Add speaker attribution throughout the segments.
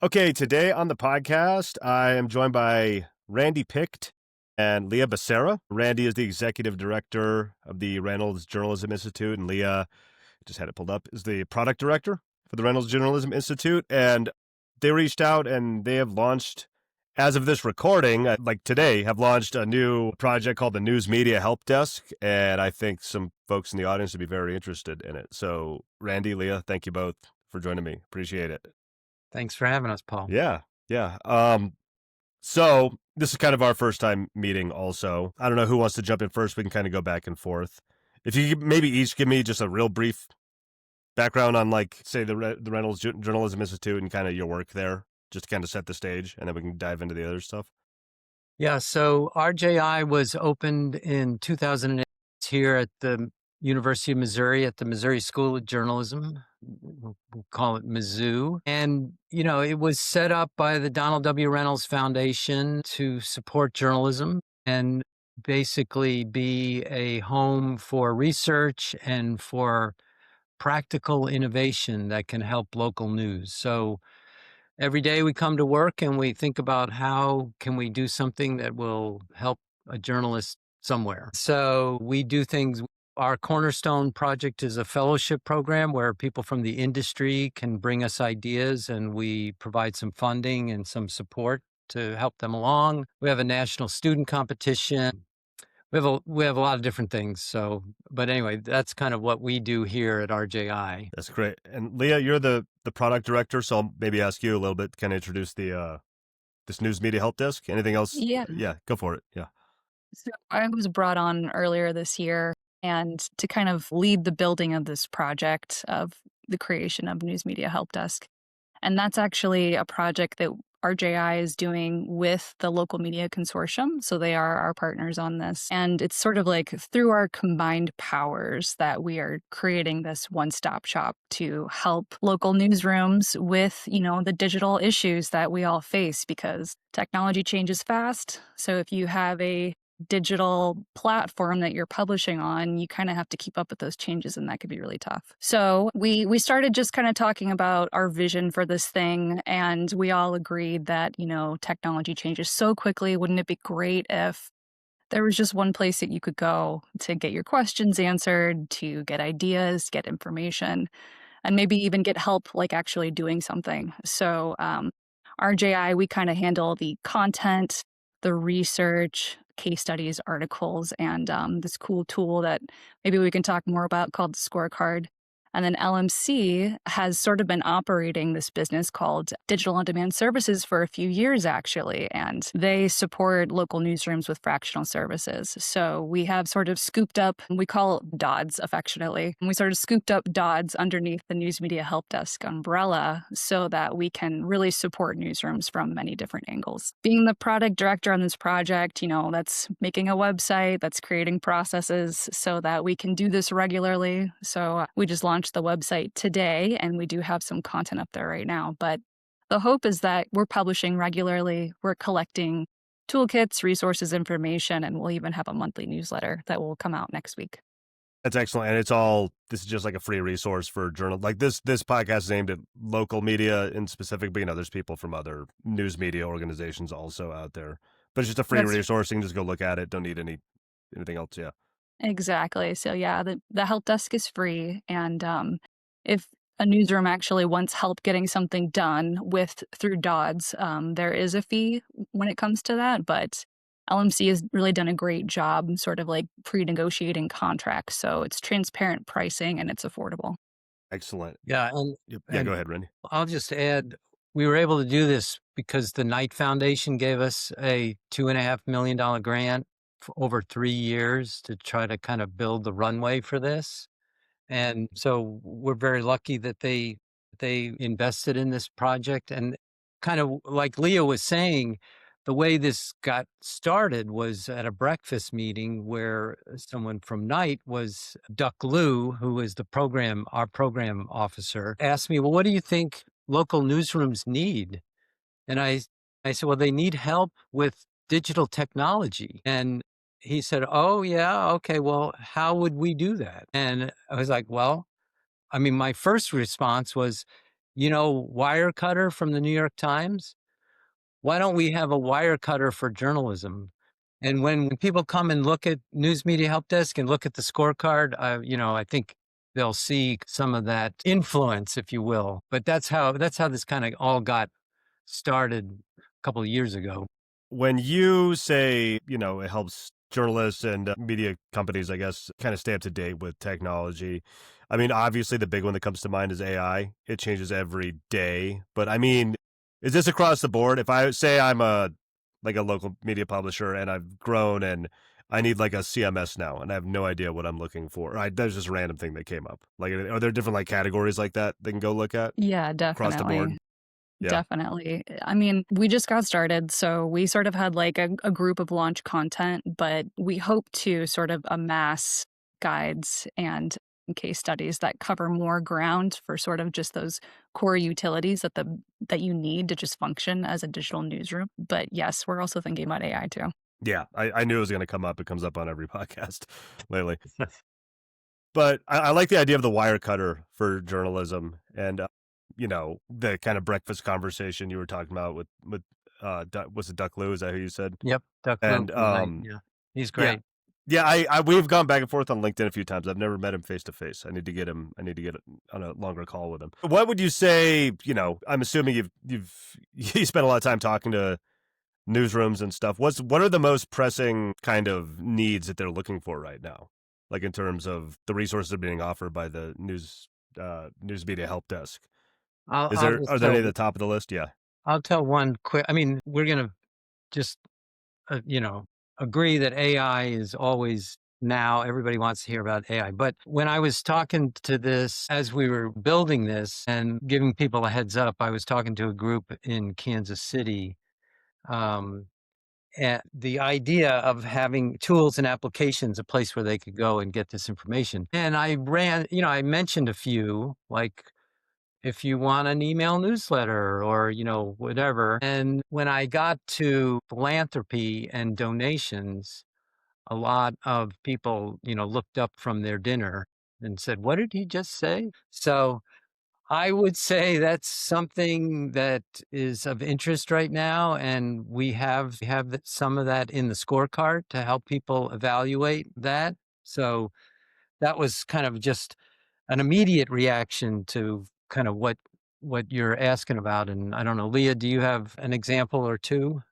Speaker 1: Okay, today on the podcast, I am joined by Randy Picht and Leah Becerra. Randy is the executive director of the Reynolds Journalism Institute, and Leah, just had it pulled up, is the product director for the Reynolds Journalism Institute. And they reached out and they have launched, as of this recording, like today, have launched a new project called the News Media Help Desk. And I think some folks in the audience would be very interested in it. So, Randy, Leah, thank you both for joining me. Appreciate it.
Speaker 2: Thanks for having us, Paul.
Speaker 1: Yeah, yeah. So this is kind of our first time meeting also. I don't know who wants to jump in first. We can kind of go back and forth. If you could maybe each give me just a real brief background on, like, say, the Reynolds Journalism Institute and kind of your work there, just to kind of set the stage, and then we can dive into the other stuff.
Speaker 2: Yeah, so RJI was opened in 2008 here at the University of Missouri at the Missouri School of Journalism. We'll call it Mizzou. And, it was set up by the Donald W. Reynolds Foundation to support journalism and basically be a home for research and for practical innovation that can help local news. So every day we come to work and we think about how can we do something that will help a journalist somewhere. So we do things. Our cornerstone project is a fellowship program where people from the industry can bring us ideas and we provide some funding and some support to help them along. We have a national student competition. We have a lot of different things. So, but anyway, that's kind of what we do here at RJI.
Speaker 1: That's great. And Leah, you're the product director, so I'll maybe ask you a little bit, kind of introduce the this News Media Help Desk. Anything else?
Speaker 3: Yeah.
Speaker 1: Yeah, go for it. Yeah.
Speaker 3: So I was brought on earlier this year and to kind of lead the building of this project of the creation of News Media Help Desk. And that's actually a project that RJI is doing with the Local Media Consortium. So they are our partners on this. And it's sort of like through our combined powers that we are creating this one-stop shop to help local newsrooms with, the digital issues that we all face because technology changes fast. So if you have a digital platform that you're publishing on, you kind of have to keep up with those changes, and that could be really tough. So we started just kind of talking about our vision for this thing, and we all agreed that, technology changes so quickly. Wouldn't it be great if there was just one place that you could go to get your questions answered, to get ideas, get information, and maybe even get help like actually doing something. So RJI, we kind of handle the content, the research, case studies, articles, and this cool tool that maybe we can talk more about called the scorecard. And then LMC has sort of been operating this business called Digital On Demand Services for a few years, actually, and they support local newsrooms with fractional services. So we have sort of scooped up, we call it DODS affectionately, and we sort of scooped up DODS underneath the News Media Help Desk umbrella so that we can really support newsrooms from many different angles. Being the product director on this project, that's making a website, that's creating processes so that we can do this regularly. So we just launched the website today, and we do have some content up there right now. But the hope is that we're publishing regularly, we're collecting toolkits, resources, information, and we'll even have a monthly newsletter that will come out next week.
Speaker 1: That's excellent. And this is just like a free resource for journal. Like this podcast is aimed at local media in specific, but there's people from other news media organizations also out there. But it's just a free resource. You can just go look at it. Don't need anything else. Yeah.
Speaker 3: Exactly. So yeah, the help desk is free. And if a newsroom actually wants help getting something done through DODS, there is a fee when it comes to that. But LMC has really done a great job sort of like pre-negotiating contracts. So it's transparent pricing and it's affordable.
Speaker 1: Excellent.
Speaker 2: Yeah.
Speaker 1: Yeah, go ahead, Randy.
Speaker 2: I'll just add, we were able to do this because the Knight Foundation gave us a $2.5 million grant for over 3 years to try to kind of build the runway for this. And so we're very lucky that they invested in this project. And kind of like Leah was saying, the way this got started was at a breakfast meeting where someone from Knight was Duck Liu, who is our program officer, asked me, well, what do you think local newsrooms need? And I said, well, they need help with digital technology. And he said, oh, yeah, okay, well, how would we do that? And I was like, well, my first response was, You know, Wirecutter from the New York Times? Why don't we have a Wirecutter for journalism? And when people come and look at News Media Help Desk and look at the scorecard, I think they'll see some of that influence, if you will. But that's how this kind of all got started a couple of years ago.
Speaker 1: When you say, it helps journalists and media companies, I guess, kind of stay up to date with technology. I mean, obviously, the big one that comes to mind is AI. It changes every day. But I mean, is this across the board? If I say I'm a local media publisher and I've grown and I need like a CMS now and I have no idea what I'm looking for, there's just a random thing that came up. Like, are there different like categories like that they can go look at
Speaker 3: Yeah,
Speaker 1: across the board?
Speaker 3: definitely.
Speaker 1: Yeah.
Speaker 3: Definitely. I mean, we just got started, so we sort of had like a group of launch content, but we hope to sort of amass guides and case studies that cover more ground for sort of just those core utilities that you need to just function as a digital newsroom. But yes, we're also thinking about AI too.
Speaker 1: Yeah, I knew it was going to come up. It comes up on every podcast lately. But I like the idea of the wire cutter for journalism and, the kind of breakfast conversation you were talking about with was it Duck Lou? Is that who you said?
Speaker 2: Yep, Duck Lou
Speaker 1: And,
Speaker 2: from the night. Yeah, he's
Speaker 1: yeah,
Speaker 2: great.
Speaker 1: yeah, we've gone back and forth on LinkedIn a few times. I've never met him face to face. I need to get on a longer call with him. What would you say, I'm assuming you spent a lot of time talking to newsrooms and stuff. What are the most pressing kind of needs that they're looking for right now? Like in terms of the resources that are being offered by the news media help desk.
Speaker 2: I'll just
Speaker 1: Are there any at the top of the list? Yeah.
Speaker 2: I'll tell one quick. I mean, we're gonna just agree that AI is always now. Everybody wants to hear about AI. But when I was talking to this as we were building this and giving people a heads up, I was talking to a group in Kansas City. And the idea of having tools and applications, a place where they could go and get this information. And I mentioned a few, like if you want an email newsletter or, whatever. And when I got to philanthropy and donations, a lot of people, looked up from their dinner and said, "What did he just say?" So I would say that's something that is of interest right now, and we have some of that in the scorecard to help people evaluate that. So that was kind of just an immediate reaction to kind of what you're asking about. And I don't know, Leah, do you have an example or two?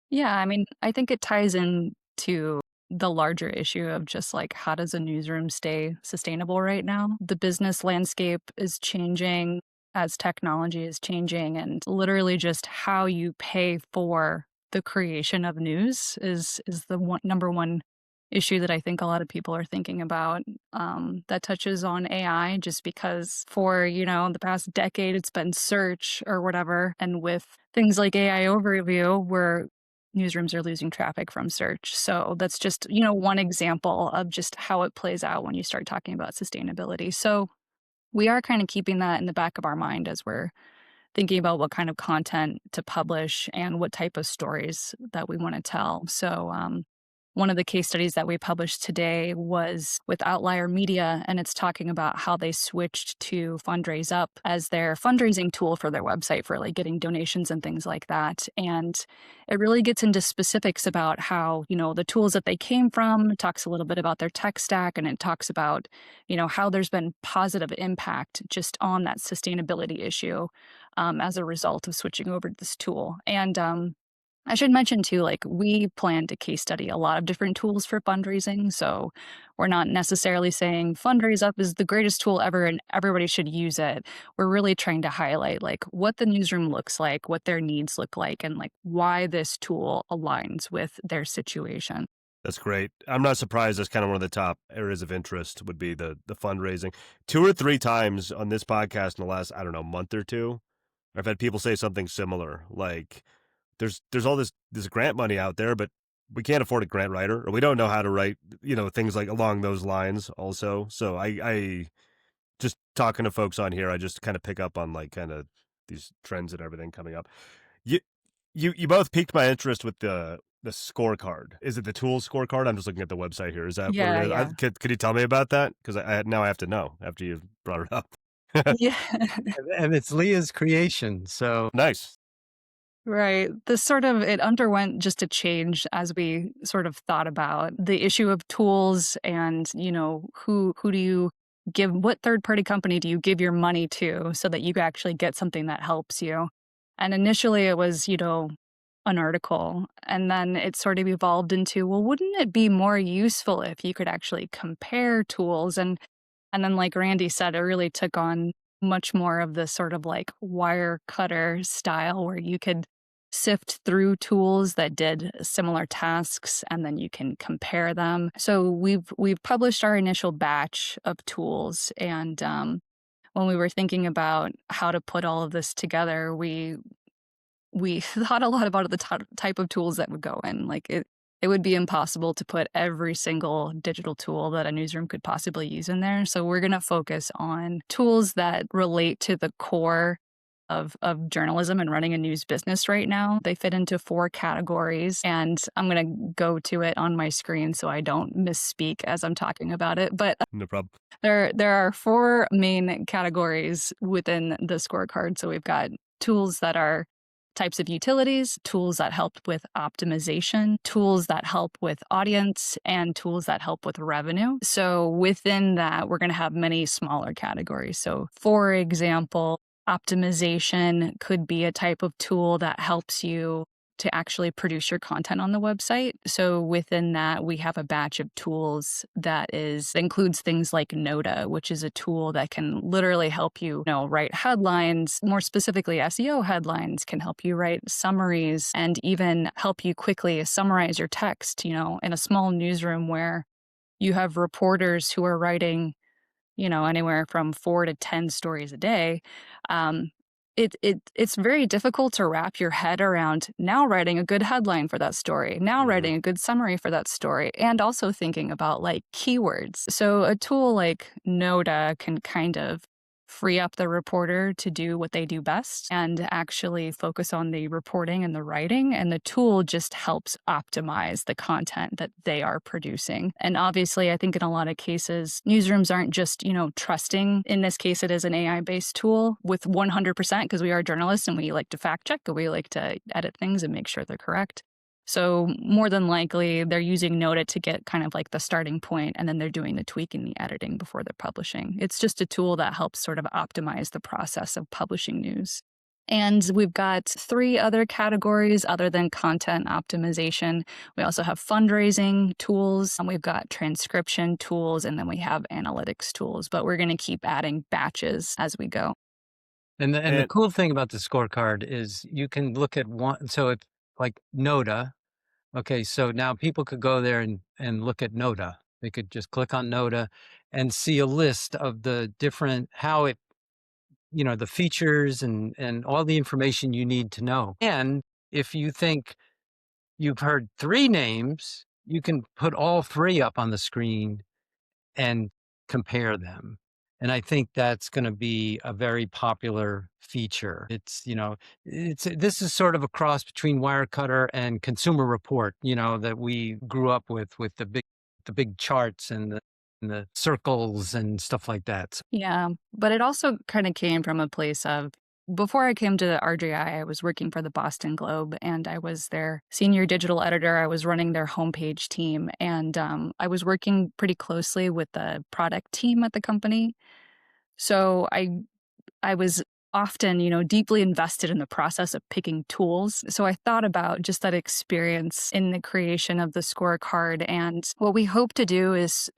Speaker 3: Yeah, I mean, I think it ties in to the larger issue of just like how does a newsroom stay sustainable right now? The business landscape is changing as technology is changing, and literally just how you pay for the creation of news is the number one issue that I think a lot of people are thinking about. That touches on AI, just because for the past decade it's been search or whatever, and with things like AI overview, where newsrooms are losing traffic from search. So that's just, one example of just how it plays out when you start talking about sustainability. So we are kind of keeping that in the back of our mind as we're thinking about what kind of content to publish and what type of stories that we want to tell. So, one of the case studies that we published today was with Outlier Media, and it's talking about how they switched to Fundraise Up as their fundraising tool for their website for like getting donations and things like that. And it really gets into specifics about how, the tools that they came from. It talks a little bit about their tech stack, and it talks about, how there's been positive impact just on that sustainability issue as a result of switching over to this tool. And I should mention too, like we plan to case study a lot of different tools for fundraising. So we're not necessarily saying Fundraise Up is the greatest tool ever and everybody should use it. We're really trying to highlight like what the newsroom looks like, what their needs look like, and like why this tool aligns with their situation.
Speaker 1: That's great. I'm not surprised. That's kind of one of the top areas of interest would be the fundraising. 2 or 3 times on this podcast in the last, I don't know, month or two, I've had people say something similar. Like there's all this grant money out there, but we can't afford a grant writer, or we don't know how to write, things like along those lines also. So I just talking to folks on here, I just kind of pick up on like kind of these trends and everything coming up. You you both piqued my interest with the scorecard. Is it the tools scorecard? I'm just looking at the website here. Is that what
Speaker 3: Yeah,
Speaker 1: it is?
Speaker 3: yeah.
Speaker 1: Could you tell me about that? Because I now I have to know after you brought it up.
Speaker 3: Yeah.
Speaker 2: And it's Leah's creation. So
Speaker 1: Nice.
Speaker 3: Right. This sort of it underwent just a change as we sort of thought about the issue of tools and, who do you give what third party company do you give your money to so that you can actually get something that helps you? And initially it was, an article. And then it sort of evolved into, well, wouldn't it be more useful if you could actually compare tools? And then like Randy said, it really took on much more of the sort of like wire cutter style where you could sift through tools that did similar tasks and then you can compare them. So we've published our initial batch of tools and when we were thinking about how to put all of this together, we thought a lot about the type of tools that would go in. Like it would be impossible to put every single digital tool that a newsroom could possibly use in there. So we're going to focus on tools that relate to the core of journalism and running a news business right now. They fit into 4 categories, and I'm going to go to it on my screen so I don't misspeak as I'm talking about it. But
Speaker 1: No problem.
Speaker 3: there are 4 main categories within the scorecard. So we've got tools that are types of utilities, tools that help with optimization, tools that help with audience, and tools that help with revenue. So within that, we're going to have many smaller categories. So for example, optimization could be a type of tool that helps you to actually produce your content on the website. So within that, we have a batch of tools that includes things like Noda, which is a tool that can literally help you, write headlines. More specifically, SEO headlines can help you write summaries and even help you quickly summarize your text, in a small newsroom where you have reporters who are writing anywhere from 4 to 10 stories a day, it's very difficult to wrap your head around now writing a good headline for that story, now writing a good summary for that story, and also thinking about like keywords. So a tool like Noda can kind of free up the reporter to do what they do best and actually focus on the reporting and the writing. And the tool just helps optimize the content that they are producing. And obviously, I think in a lot of cases, newsrooms aren't just, trusting. In this case, it is an AI-based tool with 100% because we are journalists and we like to fact check and we like to edit things and make sure they're correct. So more than likely, they're using Noda to get kind of like the starting point, and then they're doing the tweaking, the editing before they're publishing. It's just a tool that helps sort of optimize the process of publishing news. And we've got 3 other categories other than content optimization. We also have fundraising tools, and we've got transcription tools, and then we have analytics tools. But we're going to keep adding batches as we go.
Speaker 2: And the cool thing about the scorecard is you can look at one. So it's like Noda. Okay, so now people could go there and look at Noda. They could just click on Noda and see a list of the different, how it, the features and all the information you need to know. And if you think you've heard 3 names, you can put all 3 up on the screen and compare them. And I think that's going to be a very popular feature. This is sort of a cross between Wirecutter and Consumer Report, that we grew up with the big charts and the circles and stuff like that. So,
Speaker 3: Yeah, but it also kind of came from a place of before I came to RJI, I was working for the Boston Globe and I was their senior digital editor. I was running their homepage team and I was working pretty closely with the product team at the company. So I was often, deeply invested in the process of picking tools. So I thought about just that experience in the creation of the scorecard. And what we hope to do is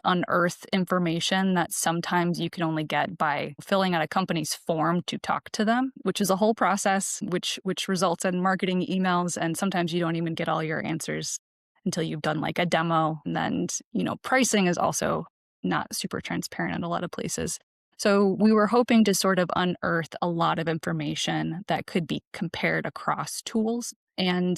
Speaker 3: unearth information that sometimes you can only get by filling out a company's form to talk to them, which is a whole process, which results in marketing emails. And sometimes you don't even get all your answers until you've done like a demo. And then, pricing is also not super transparent in a lot of places. So we were hoping to sort of unearth a lot of information that could be compared across tools. And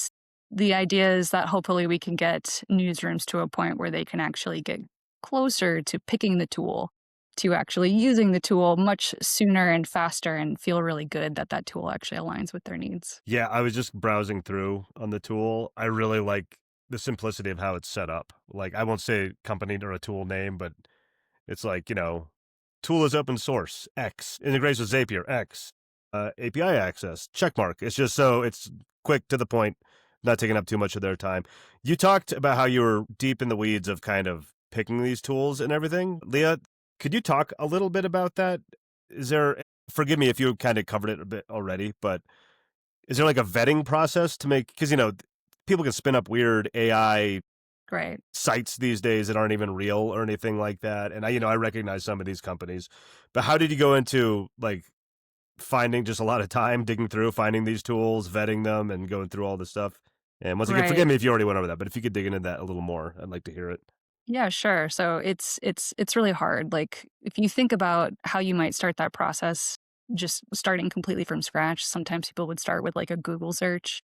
Speaker 3: the idea is that hopefully we can get newsrooms to a point where they can actually get closer to picking the tool, to actually using the tool much sooner and faster and feel really good that that tool actually aligns with their needs.
Speaker 1: Yeah, I was just browsing through on the tool. I really like the simplicity of how it's set up. Like, I won't say company or a tool name, but it's like, tool is open source, X. Integrates with Zapier, X. API access, check mark. It's just so it's quick to the point, not taking up too much of their time. You talked about how you were deep in the weeds of kind of picking these tools and everything. Leah, could you talk a little bit about that? Is there, forgive me if you kind of covered it a bit already, but is there like a vetting process to make, because, people can spin up weird AI
Speaker 3: Right.
Speaker 1: sites these days that aren't even real or anything like that. And I recognize some of these companies, but how did you go into like finding just a lot of time digging through, finding these tools, vetting them, and going through all this stuff? And once again,
Speaker 3: Right.
Speaker 1: forgive me if you already went over that, but if you could dig into that a little more, I'd like to hear it.
Speaker 3: Yeah, sure. So it's really hard. Like if you think about how you might start that process, just starting completely from scratch, sometimes people would start with like a Google search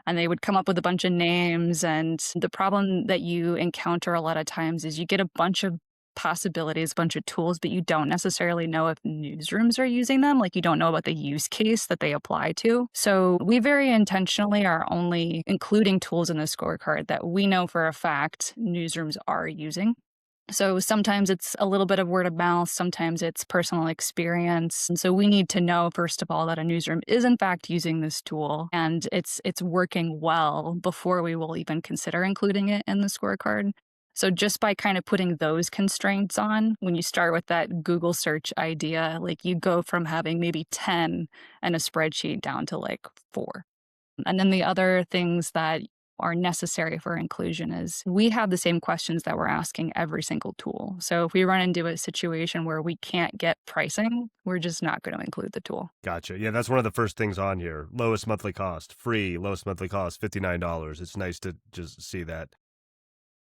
Speaker 3: and they would come up with a bunch of names. And the problem that you encounter a lot of times is you get a bunch of possibilities, a bunch of tools, but you don't necessarily know if newsrooms are using them. Like you don't know about the use case that they apply to. So we very intentionally are only including tools in the scorecard that we know for a fact newsrooms are using. So sometimes it's a little bit of word of mouth, sometimes it's personal experience. And so we need to know, first of all, that a newsroom is in fact using this tool and it's working well before we will even consider including it in the scorecard. So just by kind of putting those constraints on, when you start with that Google search idea, like you go from having maybe 10 in a spreadsheet down to like 4. And then the other things that are necessary for inclusion is we have the same questions that we're asking every single tool. So if we run into a situation where we can't get pricing, we're just not going to include the tool.
Speaker 1: Gotcha. Yeah, that's one of the first things on here. Lowest monthly cost, free, lowest monthly cost, $59. It's nice to just see that.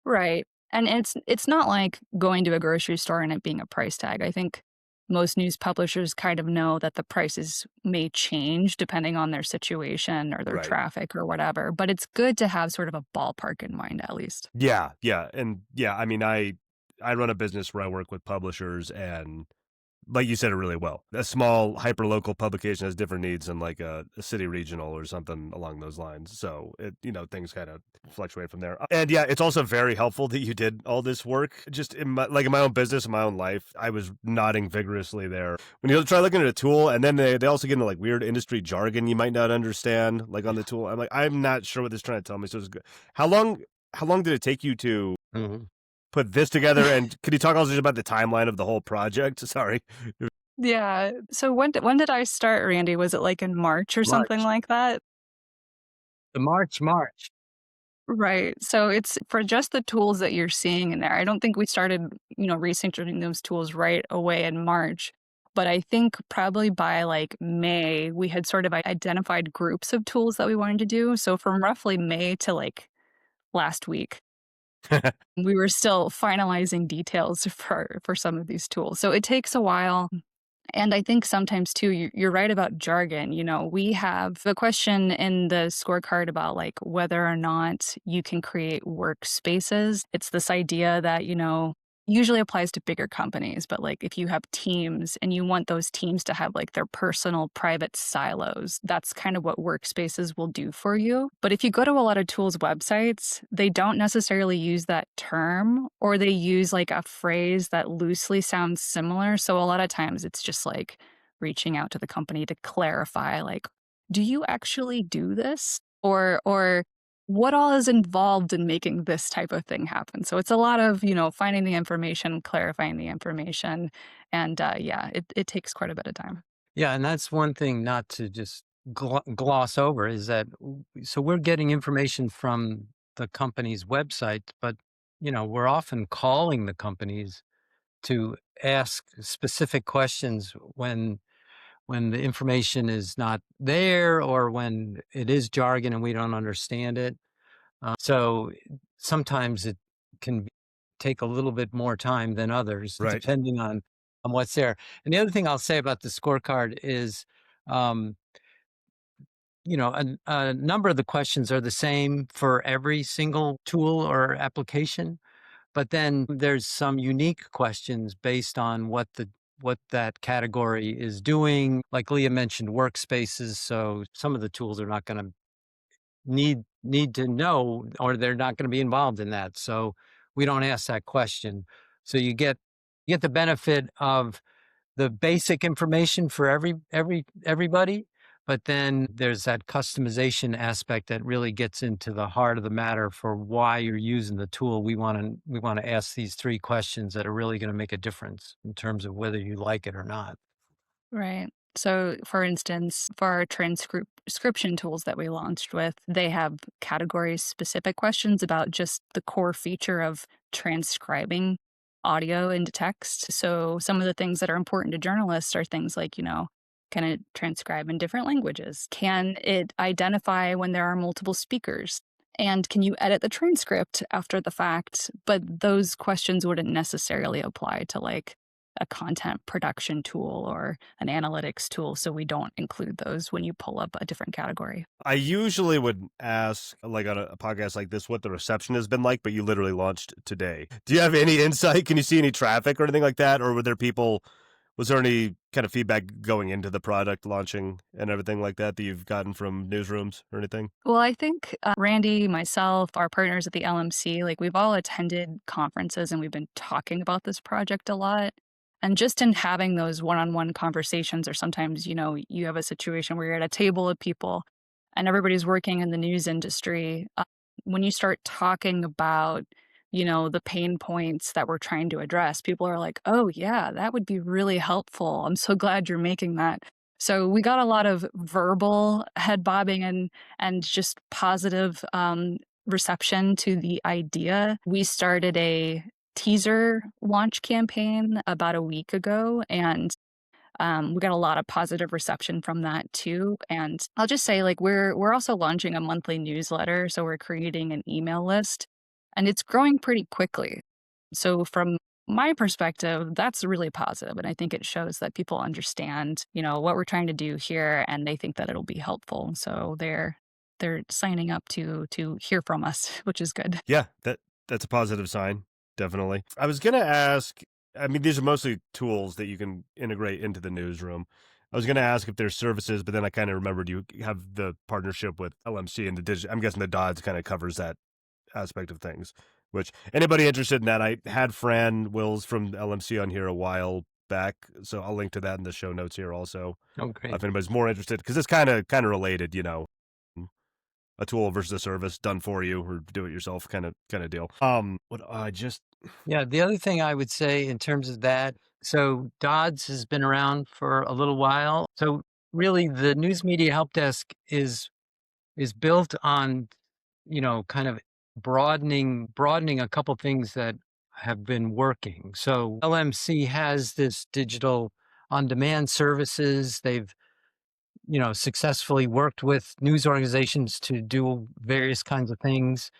Speaker 3: Right. And it's not like going to a grocery store and it being a price tag. I think most news publishers kind of know that the prices may change depending on their situation or their
Speaker 1: Right.
Speaker 3: traffic or whatever, but it's good to have sort of a ballpark in mind at least.
Speaker 1: Yeah, yeah. And yeah, I mean, I run a business where I work with publishers, and like you said it really well. A small hyper-local publication has different needs than like a city regional or something along those lines. So things kind of fluctuate from there. And yeah, it's also very helpful that you did all this work. Just in my own business, in my own life, I was nodding vigorously there. When you try looking at a tool, and then they also get into like weird industry jargon you might not understand, like on the tool. I'm like, I'm not sure what this is trying to tell me. So it's good. How long did it take you to put this together? And could you talk also about the timeline of the whole project? Sorry.
Speaker 3: Yeah. So when did I start, Randy? Was it like in March or something
Speaker 2: March.
Speaker 3: like that?
Speaker 2: The March.
Speaker 3: Right. So it's for just the tools that you're seeing in there. I don't think we started, researching those tools right away in March. But I think probably by like May, we had sort of identified groups of tools that we wanted to do. So from roughly May to like last week, we were still finalizing details for some of these tools. So it takes a while. And I think sometimes too, you're right about jargon. We have a question in the scorecard about like whether or not you can create workspaces. It's this idea that, usually applies to bigger companies, but like if you have teams and you want those teams to have like their personal private silos, that's kind of what workspaces will do for you. But if you go to a lot of tools websites, they don't necessarily use that term, or they use like a phrase that loosely sounds similar. So a lot of times it's just like reaching out to the company to clarify, like, do you actually do this? Or what all is involved in making this type of thing happen. So it's a lot of, finding the information, clarifying the information. And yeah, it takes quite a bit of time.
Speaker 2: Yeah, and that's one thing not to just gloss over is that so we're getting information from the company's website, but we're often calling the companies to ask specific questions when the information is not there or when it is jargon and we don't understand it. So sometimes it can take a little bit more time than others,
Speaker 1: Right.
Speaker 2: depending on what's there. And the other thing I'll say about the scorecard is, um, a number of the questions are the same for every single tool or application, but then there's some unique questions based on what that category is doing. Like Leah mentioned, workspaces. So some of the tools are not going to need to know, or they're not going to be involved in that. So we don't ask that question. So you get the benefit of the basic information for everybody, but then there's that customization aspect that really gets into the heart of the matter for why you're using the tool. We want to ask these 3 questions that are really going to make a difference in terms of whether you like it or not.
Speaker 3: Right. So, for instance, for our transcription tools that we launched with, they have category specific questions about just the core feature of transcribing audio into text. So, some of the things that are important to journalists are things like, can it transcribe in different languages? Can it identify when there are multiple speakers? And can you edit the transcript after the fact? But those questions wouldn't necessarily apply to like a content production tool or an analytics tool. So we don't include those when you pull up a different category.
Speaker 1: I usually would ask, like on a podcast like this, what the reception has been like, but you literally launched today. Do you have any insight? Can you see any traffic or anything like that? Or was there any kind of feedback going into the product launching and everything like that you've gotten from newsrooms or anything?
Speaker 3: Well, I think Randy, myself, our partners at the LMC, like we've all attended conferences and we've been talking about this project a lot. And just in having those one-on-one conversations, or sometimes, you have a situation where you're at a table of people and everybody's working in the news industry. When you start talking about, the pain points that we're trying to address, people are like, oh, yeah, that would be really helpful. I'm so glad you're making that. So we got a lot of verbal head bobbing and just positive reception to the idea. We started a teaser launch campaign about a week ago, and we got a lot of positive reception from that too. And I'll just say, like, we're also launching a monthly newsletter, so we're creating an email list, and it's growing pretty quickly. So from my perspective, that's really positive, and I think it shows that people understand, what we're trying to do here, and they think that it'll be helpful. So they're signing up to hear from us, which is good.
Speaker 1: Yeah, that's a positive sign, definitely. I was gonna ask, I mean, these are mostly tools that you can integrate into the newsroom. I was gonna ask if there's services, but then I kind of remembered you have the partnership with LMC and I'm guessing the Dodds kind of covers that aspect of things. Which anybody interested in that, I had Fran Wills from LMC on here a while back, so I'll link to that in the show notes here also.
Speaker 2: Okay.
Speaker 1: If anybody's more interested, because it's kind of related, a tool versus a service done for you or do it yourself kind of deal.
Speaker 2: Yeah, the other thing I would say in terms of that, so Dodds has been around for a little while. So really the News Media Help Desk is built on, kind of broadening a couple things that have been working. So LMC has this digital on-demand services. They've, successfully worked with news organizations to do various kinds of things.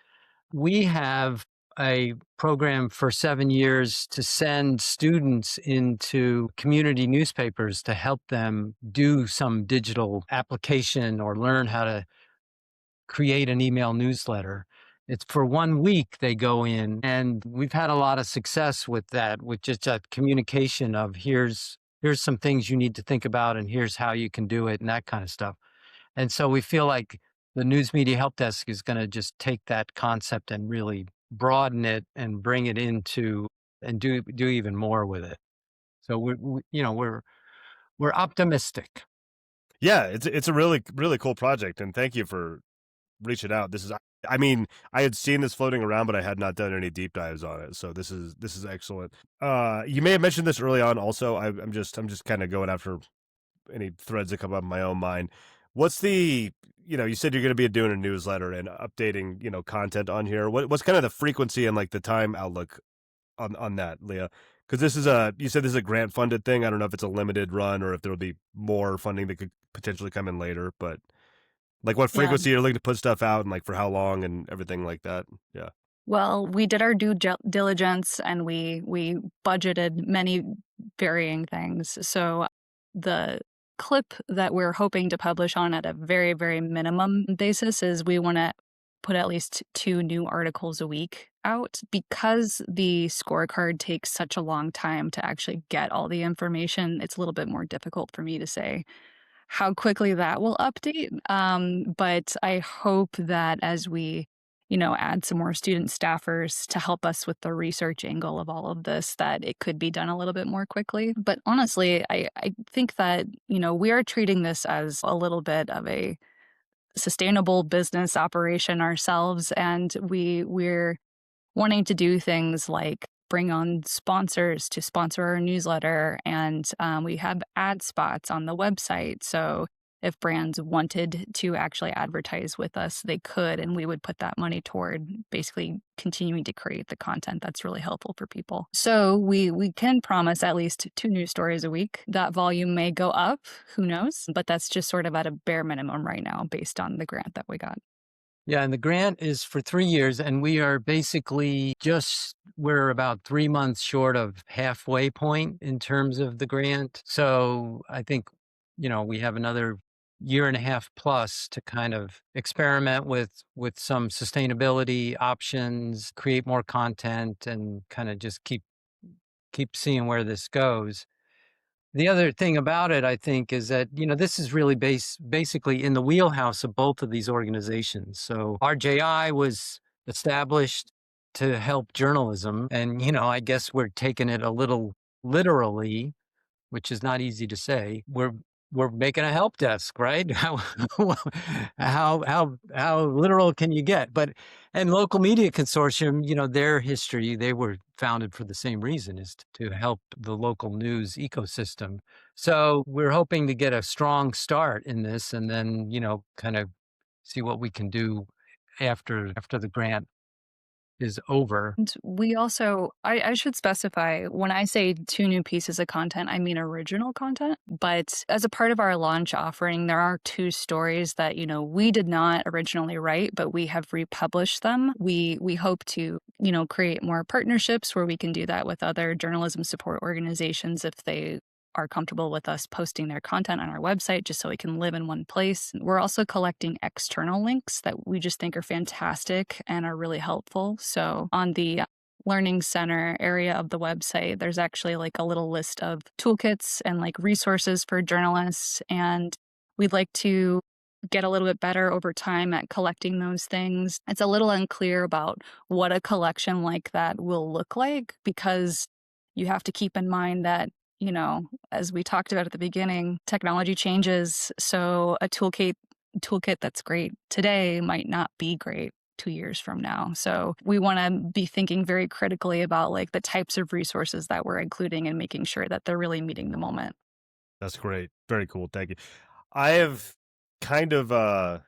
Speaker 2: We have a program for 7 years to send students into community newspapers to help them do some digital application or learn how to create an email newsletter. It's for 1 week they go in, and we've had a lot of success with that, with just that communication of here's some things you need to think about and here's how you can do it and that kind of stuff. And so we feel like the News Media Help Desk is going to just take that concept and really broaden it and bring it into and do even more with it. So we're optimistic.
Speaker 1: Yeah, it's a really really cool project, and thank you for reaching out. I mean, I had seen this floating around, but I had not done any deep dives on it. So this is excellent. You may have mentioned this early on. Also, I'm just kind of going after any threads that come up in my own mind. What's you said you're going to be doing a newsletter and updating, content on here. What's kind of the frequency and like the time outlook on that, Leah? Because you said this is a grant funded thing. I don't know if it's a limited run or if there'll be more funding that could potentially come in later, but like what
Speaker 3: Yeah.
Speaker 1: frequency you're looking to put stuff out and like for how long and everything like that. Yeah.
Speaker 3: Well, we did our due diligence and we budgeted many varying things. So the clip that we're hoping to publish on at a very, very minimum basis is we want to put at least 2 new articles a week out. Because the scorecard takes such a long time to actually get all the information, it's a little bit more difficult for me to say how quickly that will update. But I hope that as we add some more student staffers to help us with the research angle of all of this, that it could be done a little bit more quickly. But honestly, I think that, we are treating this as a little bit of a sustainable business operation ourselves. And we're wanting to do things like bring on sponsors to sponsor our newsletter. And we have ad spots on the website. So if brands wanted to actually advertise with us, they could, and we would put that money toward basically continuing to create the content that's really helpful for people. So we can promise at least 2 news stories a week. That volume may go up, who knows? But that's just sort of at a bare minimum right now based on the grant that we got.
Speaker 2: Yeah, and the grant is for 3 years, and we are basically we're about 3 months short of halfway point in terms of the grant. So I think, we have another year and a half plus to kind of experiment with some sustainability options, create more content, and kind of just keep seeing where this goes. The other thing about it, I think, is that, this is really basically in the wheelhouse of both of these organizations. So RJI was established to help journalism. And, I guess we're taking it a little literally, which is not easy to say. We're making a help desk, right? How literal can you get? And Local Media Consortium, their history, they were founded for the same reason, is to help the local news ecosystem. So we're hoping to get a strong start in this, and then, kind of see what we can do after the grant is over.
Speaker 3: And we also, I should specify, when I say 2 new pieces of content, I mean original content. But as a part of our launch offering, there are 2 stories that, we did not originally write, but we have republished them. We hope to, create more partnerships where we can do that with other journalism support organizations if they are comfortable with us posting their content on our website, just so we can live in one place. We're also collecting external links that we just think are fantastic and are really helpful. So on the Learning Center area of the website, there's actually like a little list of toolkits and like resources for journalists. And we'd like to get a little bit better over time at collecting those things. It's a little unclear about what a collection like that will look like, because you have to keep in mind that, as we talked about at the beginning, technology changes. So a toolkit that's great today might not be great 2 years from now. So we want to be thinking very critically about like the types of resources that we're including and making sure that they're really meeting the moment.
Speaker 1: That's great. Very cool. Thank you. I have kind of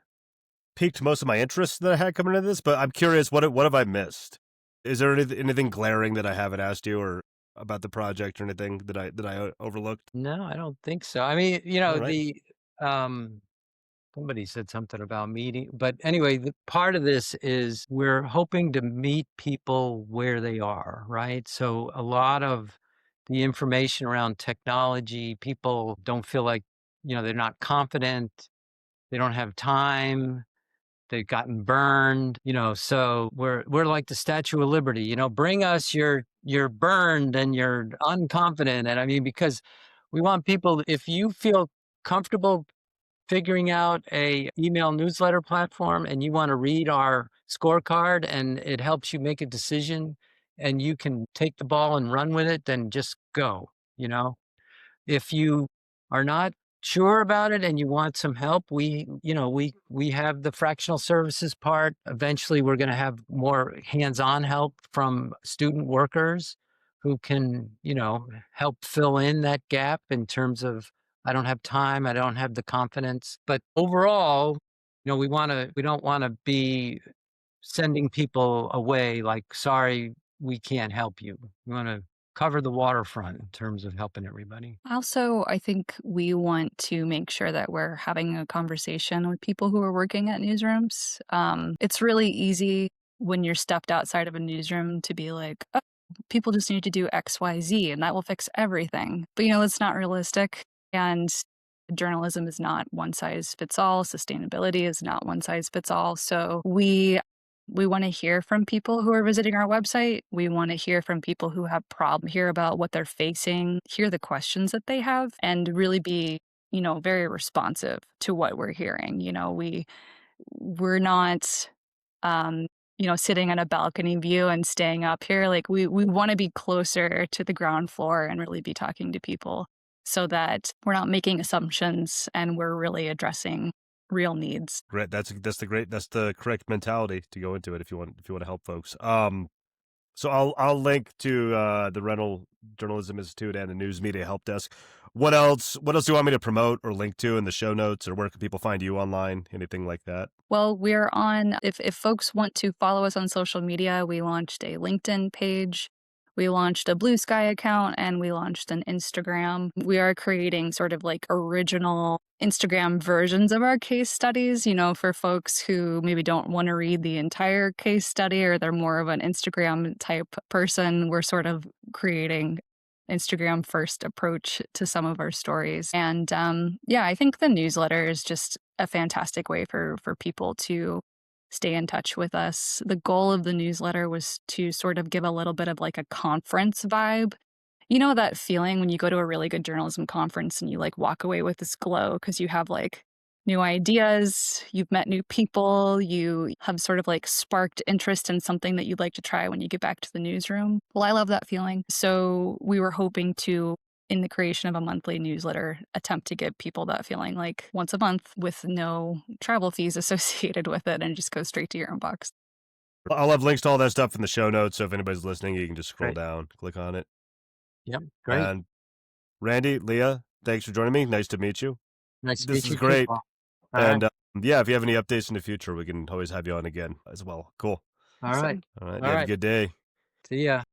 Speaker 1: piqued most of my interest that I had coming into this, but I'm curious, what have I missed? Is there anything glaring that I haven't asked you or about the project or anything that I overlooked?
Speaker 2: No, I don't think so. I mean,
Speaker 1: All right.
Speaker 2: somebody said something about meeting, but anyway, the part of this is we're hoping to meet people where they are, right? So a lot of the information around technology, people don't feel like, they're not confident, they don't have time, they've gotten burned, so we're like the Statue of Liberty, bring us you're burned and you're unconfident. And I mean, because we want people, if you feel comfortable figuring out a email newsletter platform and you want to read our scorecard and it helps you make a decision and you can take the ball and run with it, then just go. If you are not sure about it and you want some help, we have the fractional services part. Eventually we're going to have more hands-on help from student workers who can, help fill in that gap in terms of, I don't have time, I don't have the confidence. But overall, we don't want to be sending people away like, sorry, we can't help you. We want to cover the waterfront in terms of helping everybody.
Speaker 3: Also, I think we want to make sure that we're having a conversation with people who are working at newsrooms. It's really easy when you're stepped outside of a newsroom to be like, oh, people just need to do X, Y, Z, and that will fix everything. But, it's not realistic. And journalism is not one size fits all. Sustainability is not one size fits all. So we want to hear from people who are visiting our website. We want to hear from people who have problems, hear about what they're facing, hear the questions that they have, and really be, very responsive to what we're hearing. We're not sitting on a balcony view and staying up here. Like we want to be closer to the ground floor and really be talking to people so that we're not making assumptions and we're really addressing real needs.
Speaker 1: Great. That's the correct mentality to go into it if you want to help folks. So I'll link to the Reynolds Journalism Institute and the News Media Help Desk. What else do you want me to promote or link to in the show notes, or where can people find you online? Anything like that?
Speaker 3: Well, we're on, if folks want to follow us on social media, we launched a LinkedIn page, we launched a Blue Sky account, and we launched an Instagram. We are creating sort of like original Instagram versions of our case studies, for folks who maybe don't want to read the entire case study or they're more of an Instagram type person. We're sort of creating Instagram first approach to some of our stories. And I think the newsletter is just a fantastic way for people to stay in touch with us. The goal of the newsletter was to sort of give a little bit of like a conference vibe. You know that feeling when you go to a really good journalism conference and you like walk away with this glow because you have like new ideas, you've met new people, you have sort of like sparked interest in something that you'd like to try when you get back to the newsroom. Well, I love that feeling. So we were hoping to, in the creation of a monthly newsletter, attempt to give people that feeling like once a month with no travel fees associated with it and just go straight to your inbox.
Speaker 1: I'll have links to all that stuff in the show notes, so if anybody's listening, you can just scroll down, click on it.
Speaker 2: Yep, great.
Speaker 1: And Randy, Leah, thanks for joining me. Nice to meet you.
Speaker 2: Nice to
Speaker 1: This
Speaker 2: meet
Speaker 1: is
Speaker 2: you.
Speaker 1: great.
Speaker 2: All
Speaker 1: And
Speaker 2: right.
Speaker 1: if you have any updates in the future, we can always have you on again as well. Cool.
Speaker 2: All right.
Speaker 3: Awesome.
Speaker 1: All right.
Speaker 2: All
Speaker 1: Have a
Speaker 2: right.
Speaker 1: good day.
Speaker 2: See ya.